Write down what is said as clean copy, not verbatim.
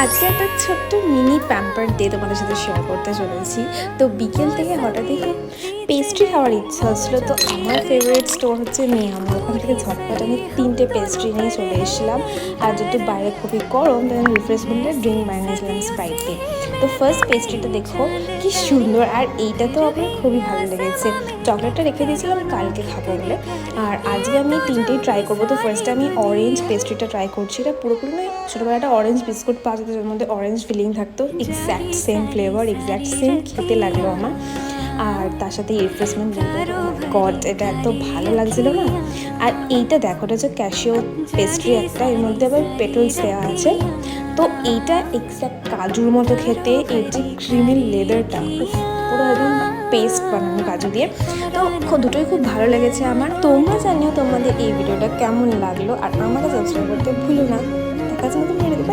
আজকে একটা ছোট্ট মিনি প্যাম্পার ডে তোমাদের সাথে শেয়ার করতে চলেছি। তো বিকেল থেকে হঠাৎই খুব পেস্ট্রি খাওয়ার ইচ্ছা হচ্ছিলো। তো আমার ফেভারিট স্টোর হচ্ছে মিয়ামা, ওখান থেকে ঝটপট আমি 3টে পেস্ট্রি নিয়ে চলে এসেছিলাম। আর যেহেতু বাইরে খুবই গরম, তাই আমি রিফ্রেশমেন্টের ড্রিঙ্ক বানিয়েছিলাম স্প্রাইট দিয়ে। তো ফার্স্ট পেস্ট্রিটা দেখো কি সুন্দর, আর এইটা তো আমার খুবই ভালো লেগেছে। চকলেটটা রেখে দিয়েছিলাম কালকে খাবো বলে, আর আজকে আমি 3টেই ট্রাই করবো। তো ফার্স্টে আমি অরেঞ্জ পেস্ট্রিটা ট্রাই করছি। এটা পুরোপুরি নয়, ছোটোবেলা একটা অরেঞ্জ বিস্কুট পাওয়া যেত যার মধ্যে অরেঞ্জ ফিলিং থাকতো, exact same flavour, exact same খেতে লাগলো আমার। আর তার সাথে রিফ্রেশমেন্ট গড, এটা এত ভালো লাগছিল না। আর এইটা দেখো, এটা হচ্ছে ক্যাশিও পেস্ট্রি একটা, এর মধ্যে আবার পেটলস দেওয়া আছে। তো এইটা এক্স্যাক্ট কাজুর মতো খেতে, এর যে ক্রিমি লেদারটা পুরো একদম পেস্ট বানানো কাজু দিয়ে। তো দুটোই খুব ভালো লেগেছে আমার। তোমরা জানিও তোমাদের এই ভিডিওটা কেমন লাগলো, আর আমাকে সাবস্ক্রাইব করতে ভুলো না। দেখা যাচ্ছে নতুন ভিডিওতে। বাই।